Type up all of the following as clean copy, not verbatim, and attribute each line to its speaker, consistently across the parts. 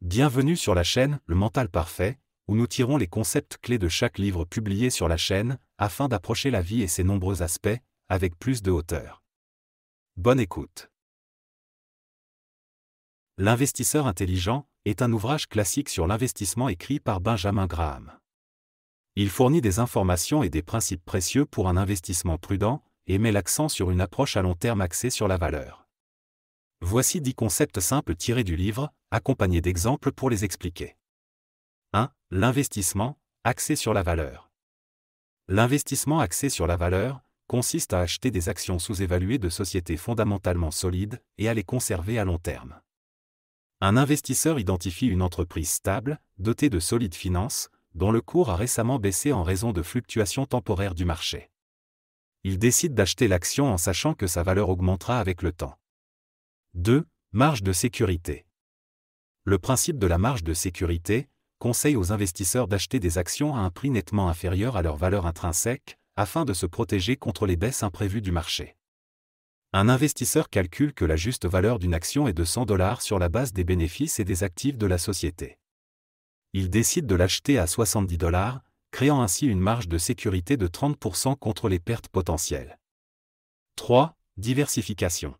Speaker 1: Bienvenue sur la chaîne Le Mental Parfait, où nous tirons les concepts clés de chaque livre publié sur la chaîne, afin d'approcher la vie et ses nombreux aspects, avec plus de hauteur. Bonne écoute. L'investisseur intelligent est un ouvrage classique sur l'investissement écrit par Benjamin Graham. Il fournit des informations et des principes précieux pour un investissement prudent, et met l'accent sur une approche à long terme axée sur la valeur. Voici 10 concepts simples tirés du livre, accompagnés d'exemples pour les expliquer. 1. L'investissement, axé sur la valeur. L'investissement axé sur la valeur consiste à acheter des actions sous-évaluées de sociétés fondamentalement solides et à les conserver à long terme. Un investisseur identifie une entreprise stable, dotée de solides finances, dont le cours a récemment baissé en raison de fluctuations temporaires du marché. Il décide d'acheter l'action en sachant que sa valeur augmentera avec le temps. 2. Marge de sécurité. Le principe de la marge de sécurité conseille aux investisseurs d'acheter des actions à un prix nettement inférieur à leur valeur intrinsèque, afin de se protéger contre les baisses imprévues du marché. Un investisseur calcule que la juste valeur d'une action est de $100 sur la base des bénéfices et des actifs de la société. Il décide de l'acheter à $70, créant ainsi une marge de sécurité de 30% contre les pertes potentielles. 3. Diversification.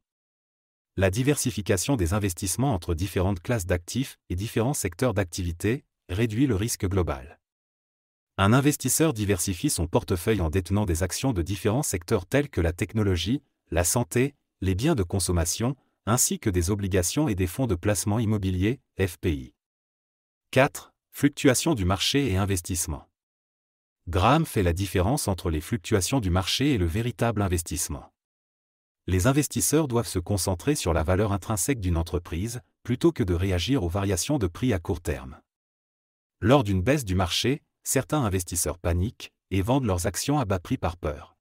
Speaker 1: La diversification des investissements entre différentes classes d'actifs et différents secteurs d'activité réduit le risque global. Un investisseur diversifie son portefeuille en détenant des actions de différents secteurs tels que la technologie, la santé, les biens de consommation, ainsi que des obligations et des fonds de placement immobilier, FPI. 4. Fluctuations du marché et investissement. Graham fait la différence entre les fluctuations du marché et le véritable investissement. Les investisseurs doivent se concentrer sur la valeur intrinsèque d'une entreprise, plutôt que de réagir aux variations de prix à court terme. Lors d'une baisse du marché, certains investisseurs paniquent et vendent leurs actions à bas prix par peur.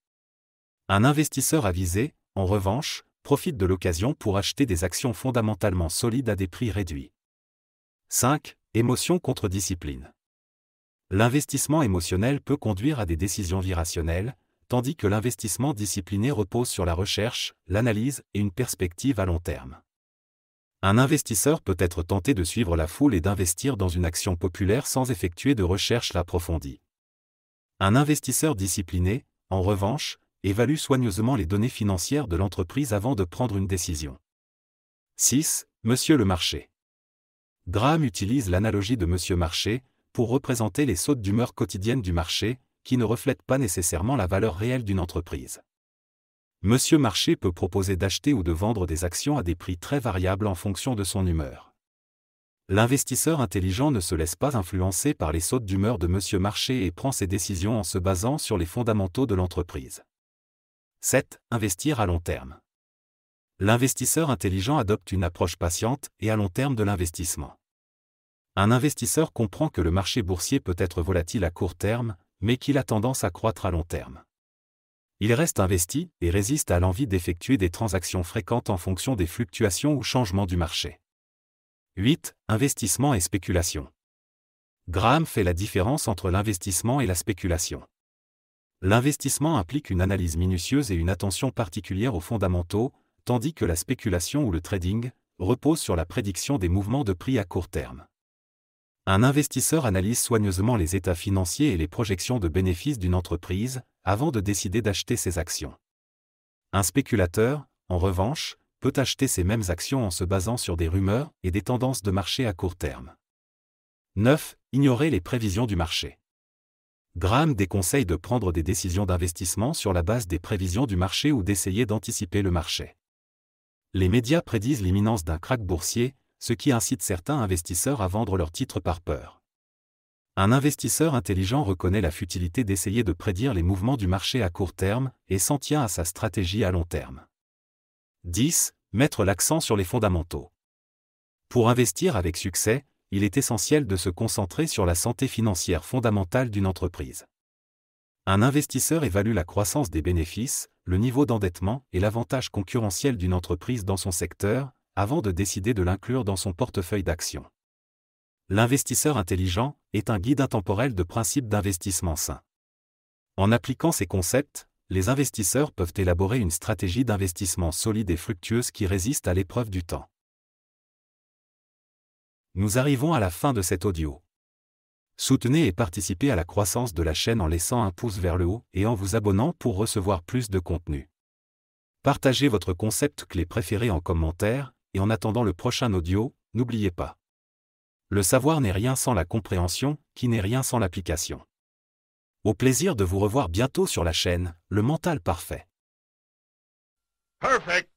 Speaker 1: Un investisseur avisé, en revanche, profite de l'occasion pour acheter des actions fondamentalement solides à des prix réduits. 5. Émotion contre discipline. L'investissement émotionnel peut conduire à des décisions irrationnelles, tandis que l'investissement discipliné repose sur la recherche, l'analyse et une perspective à long terme. Un investisseur peut être tenté de suivre la foule et d'investir dans une action populaire sans effectuer de recherche approfondie. Un investisseur discipliné, en revanche, évalue soigneusement les données financières de l'entreprise avant de prendre une décision. 6. Monsieur le marché. Graham utilise l'analogie de Monsieur Marché pour représenter les sautes d'humeur quotidiennes du marché, qui ne reflètent pas nécessairement la valeur réelle d'une entreprise. Monsieur Marché peut proposer d'acheter ou de vendre des actions à des prix très variables en fonction de son humeur. L'investisseur intelligent ne se laisse pas influencer par les sautes d'humeur de Monsieur Marché et prend ses décisions en se basant sur les fondamentaux de l'entreprise. 7. Investir à long terme. L'investisseur intelligent adopte une approche patiente et à long terme de l'investissement. Un investisseur comprend que le marché boursier peut être volatile à court terme, mais qu'il a tendance à croître à long terme. Il reste investi et résiste à l'envie d'effectuer des transactions fréquentes en fonction des fluctuations ou changements du marché. 8. Investissement et spéculation. Graham fait la différence entre l'investissement et la spéculation. L'investissement implique une analyse minutieuse et une attention particulière aux fondamentaux, tandis que la spéculation ou le trading repose sur la prédiction des mouvements de prix à court terme. Un investisseur analyse soigneusement les états financiers et les projections de bénéfices d'une entreprise, avant de décider d'acheter ses actions. Un spéculateur, en revanche, peut acheter ces mêmes actions en se basant sur des rumeurs et des tendances de marché à court terme. 9. Ignorer les prévisions du marché. Graham déconseille de prendre des décisions d'investissement sur la base des prévisions du marché ou d'essayer d'anticiper le marché. Les médias prédisent l'imminence d'un krach boursier, ce qui incite certains investisseurs à vendre leurs titres par peur. Un investisseur intelligent reconnaît la futilité d'essayer de prédire les mouvements du marché à court terme et s'en tient à sa stratégie à long terme. 10. Mettre l'accent sur les fondamentaux. Pour investir avec succès, il est essentiel de se concentrer sur la santé financière fondamentale d'une entreprise. Un investisseur évalue la croissance des bénéfices, le niveau d'endettement et l'avantage concurrentiel d'une entreprise dans son secteur, avant de décider de l'inclure dans son portefeuille d'actions. L'investisseur intelligent est un guide intemporel de principes d'investissement sain. En appliquant ces concepts, les investisseurs peuvent élaborer une stratégie d'investissement solide et fructueuse qui résiste à l'épreuve du temps. Nous arrivons à la fin de cet audio. Soutenez et participez à la croissance de la chaîne en laissant un pouce vers le haut et en vous abonnant pour recevoir plus de contenu. Partagez votre concept clé préféré en commentaire, et en attendant le prochain audio, n'oubliez pas. Le savoir n'est rien sans la compréhension, qui n'est rien sans l'application. Au plaisir de vous revoir bientôt sur la chaîne, Le Mental Parfait.
Speaker 2: Perfect.